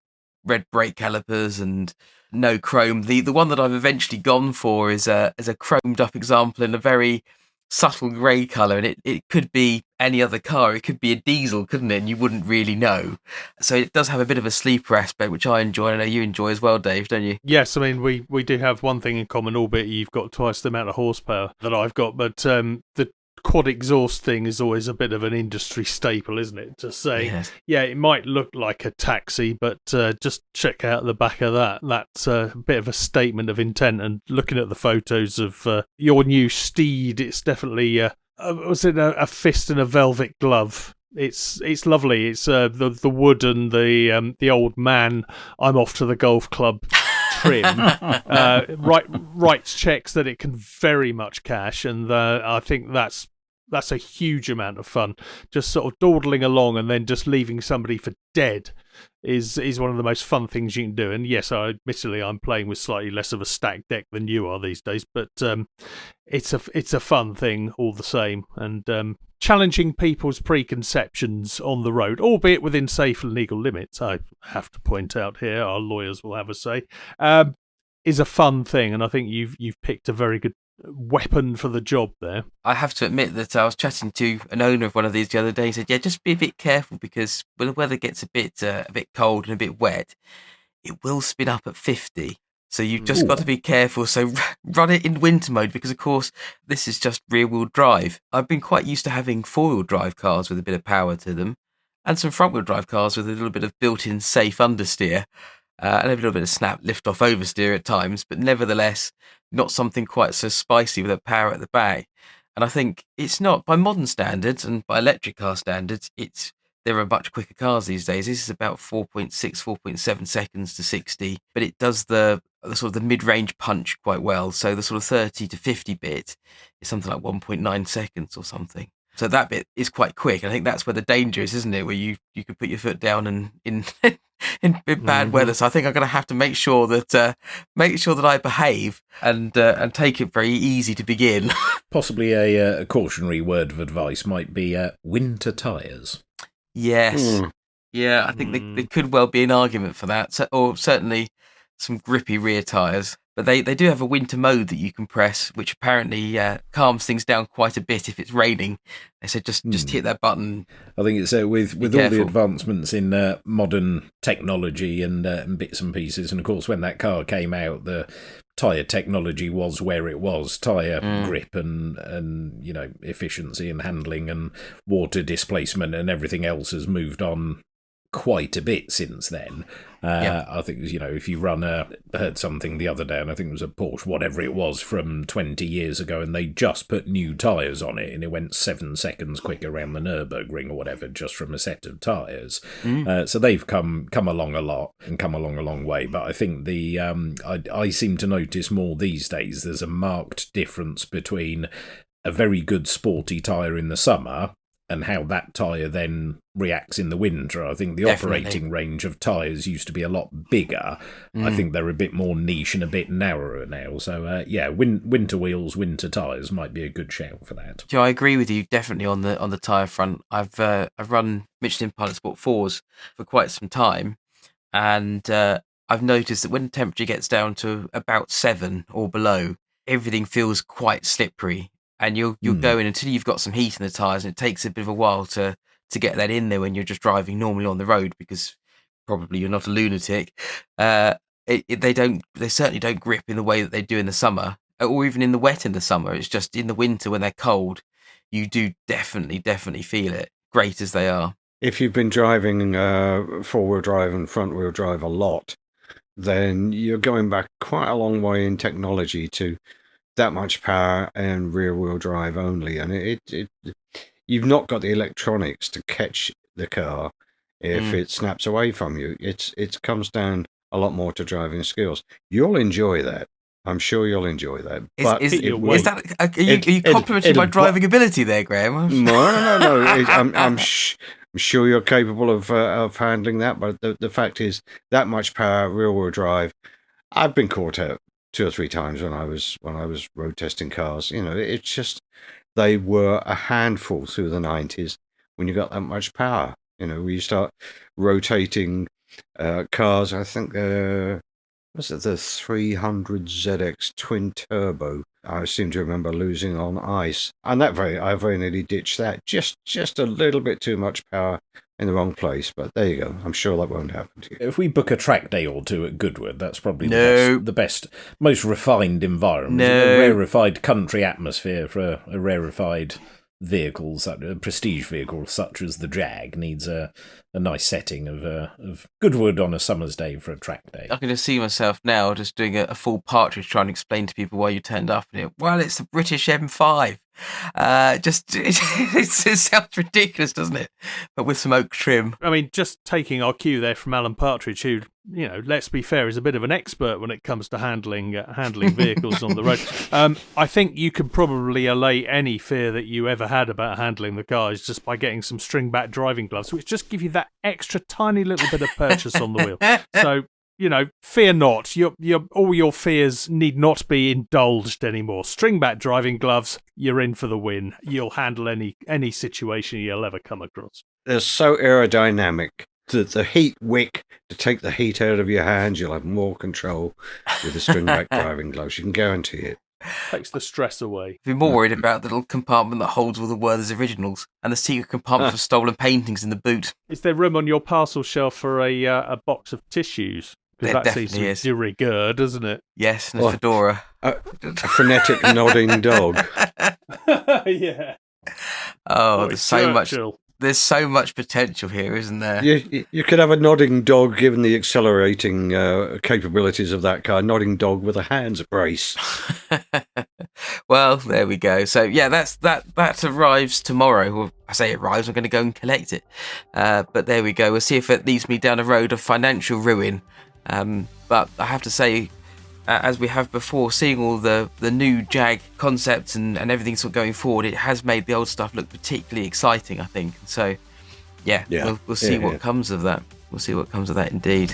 red brake calipers and no chrome. The one that I've eventually gone for is a chromed up example in a very subtle grey colour, and it could be any other car. It could be a diesel, couldn't it? And you wouldn't really know. So it does have a bit of a sleeper aspect, which I enjoy. I know you enjoy as well, Dave, don't you? Yes, I mean, we do have one thing in common, albeit you've got twice the amount of horsepower that I've got, but the quad exhaust thing is always a bit of an industry staple, isn't it? To say, Yes. Yeah, it might look like a taxi, but just check out the back of that. That's a bit of a statement of intent. And looking at the photos of your new Steed, it's definitely was it a fist and a velvet glove? It's lovely. It's the wood and the old man. I'm off to the golf club. Trim writes checks that it can very much cash, and I think that's a huge amount of fun. Just sort of dawdling along and then just leaving somebody for dead is one of the most fun things you can do. And yes, admittedly I'm playing with slightly less of a stacked deck than you are these days, but it's a fun thing all the same, and challenging people's preconceptions on the road, albeit within safe and legal limits, I have to point out here, our lawyers will have a say, is a fun thing, and I think you've picked a very good weapon for the job there. I have to admit that I was chatting to an owner of one of these the other day. He said, yeah, just be a bit careful, because when the weather gets a bit cold and a bit wet, it will spin up at 50. So you've just got to be careful. So run it in winter mode, because, of course, this is just rear-wheel drive. I've been quite used to having four-wheel drive cars with a bit of power to them, and some front-wheel drive cars with a little bit of built-in safe understeer, and a little bit of snap lift-off oversteer at times, but nevertheless, not something quite so spicy with a power at the back. And I think it's not, by modern standards and by electric car standards, there are much quicker cars these days. This is about 4.7 seconds to 60, but it does the sort of the mid-range punch quite well. So the sort of 30 to 50 bit is something like 1.9 seconds or something. So that bit is quite quick. I think that's where the danger is, isn't it? Where you could put your foot down and in bad weather. So I think I'm going to have to make sure that I behave and take it very easy to begin. Possibly a cautionary word of advice might be winter tyres. Yes. Yeah, I think there could well be an argument for that, or certainly some grippy rear tyres. But they do have a winter mode that you can press, which apparently calms things down quite a bit if it's raining. They said just hit that button. I think it's with all the advancements in modern technology and bits and pieces, and of course when that car came out, the tyre technology was where it was. Tyre grip and efficiency and handling and water displacement and everything else has moved on quite a bit since then. I think, if you I heard something the other day, and I think it was a Porsche, whatever it was, from 20 years ago, and they just put new tyres on it, and it went 7 seconds quicker around the Nürburgring or whatever, just from a set of tyres. So they've come along a lot and come along a long way. But I think I seem to notice more these days, there's a marked difference between a very good sporty tyre in the summer and how that tyre then reacts in the winter. I think the Definitely. operating range of tyres used to be a lot bigger. I think they're a bit more niche and a bit narrower now. So winter wheels, winter tyres might be a good shout for that. I agree with you definitely on the tyre front. I've run Michelin Pilot Sport 4s for quite some time, and I've noticed that when the temperature gets down to about 7 or below, everything feels quite slippery, and you're going until you've got some heat in the tyres, and it takes a bit of a while to get that in there when you're just driving normally on the road, because probably you're not a lunatic. They certainly don't grip in the way that they do in the summer, or even in the wet in the summer. It's just in the winter when they're cold, you do definitely feel it, great as they are. If you've been driving four-wheel drive and front-wheel drive a lot, then you're going back quite a long way in technology to that much power and rear-wheel drive only. And you've not got the electronics to catch the car if it snaps away from you. It comes down a lot more to driving skills. You'll enjoy that. I'm sure you'll enjoy that. Are you complimenting my driving ability there, Graham? No. I'm sure you're capable of handling that. But the fact is, that much power, rear-wheel drive. I've been caught out 2 or 3 times when I was road testing cars. It's just they were a handful through the 90s when you got that much power. When you start rotating cars, I think was it the 300 ZX twin turbo? I seem to remember losing on ice, and I very nearly ditched that. Just a little bit too much power in the wrong place, but there you go. I'm sure that won't happen to you. If we book a track day or 2 at Goodwood, that's probably the best, most refined environment. A rarefied country atmosphere for a rarefied vehicle, a prestige vehicle such as the Jag, needs a nice setting of Goodwood on a summer's day for a track day. I can just see myself now just doing a full Partridge trying to explain to people why you turned up in it. Well, it's the British M5. It sounds ridiculous, doesn't it? But with some oak trim. I mean, just taking our cue there from Alan Partridge, who, let's be fair, is a bit of an expert when it comes to handling vehicles on the road. I think you could probably allay any fear that you ever had about handling the cars just by getting some string-back driving gloves, which just give you that extra tiny little bit of purchase on the wheel. So, fear not. All your fears need not be indulged anymore. String-back driving gloves, you're in for the win. You'll handle any situation you'll ever come across. They're so aerodynamic. The heat wick, to take the heat out of your hands, you'll have more control with the string-back driving gloves. You can guarantee it. Takes the stress away. I'd be more worried about the little compartment that holds all the Werther's originals and the secret compartment for stolen paintings in the boot. Is there room on your parcel shelf for a box of tissues? Because that seems to be de rigueur, doesn't it? Yes, and a fedora. A frenetic nodding dog. Yeah. Oh, there's so much potential here, isn't there? You could have a nodding dog, given the accelerating capabilities of that car. Nodding dog with a hands brace. Well, there we go. So yeah, that arrives tomorrow. Well, I say it arrives. I'm going to go and collect it. But there we go. We'll see if it leads me down a road of financial ruin. But I have to say, as we have before, seeing all the new Jag concepts and everything sort of going forward, it has made the old stuff look particularly exciting, I think. So, we'll see what comes of that. We'll see what comes of that indeed.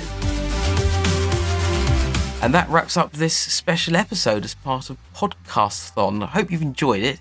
And that wraps up this special episode as part of PODCASTHON. I hope you've enjoyed it,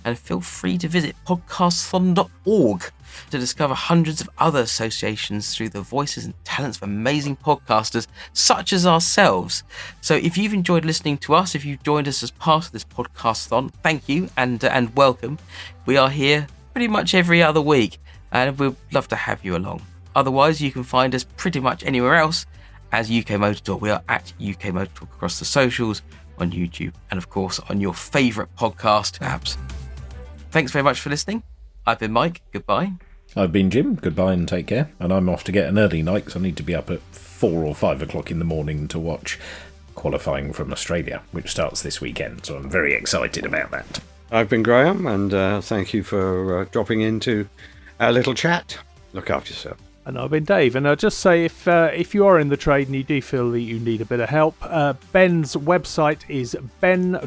and feel free to visit podcasthon.org to discover hundreds of other associations through the voices and talents of amazing podcasters such as ourselves. So if you've enjoyed listening to us, if you've joined us as part of this podcastathon, thank you and welcome. We are here pretty much every other week, and we'd love to have you along. Otherwise, you can find us pretty much anywhere else as UKMotorTalk. We are at UKMotorTalk across the socials, on YouTube, and of course on your favourite podcast apps. Thanks very much for listening. I've been Mike. Goodbye. I've been Jim. Goodbye and take care. And I'm off to get an early night because I need to be up at 4 or 5 o'clock in the morning to watch qualifying from Australia, which starts this weekend. So I'm very excited about that. I've been Graham, and thank you for dropping into our little chat. Look after yourself. And I've been Dave, and I'll just say if you are in the trade and you do feel that you need a bit of help, Ben's website is ben.org.uk.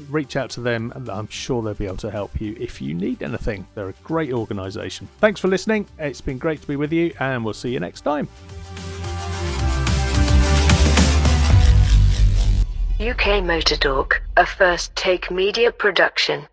Reach out to them and I'm sure they'll be able to help you if you need anything. They're a great organisation. Thanks for listening. It's been great to be with you, and we'll see you next time. UK Motor Talk, a First Take Media production.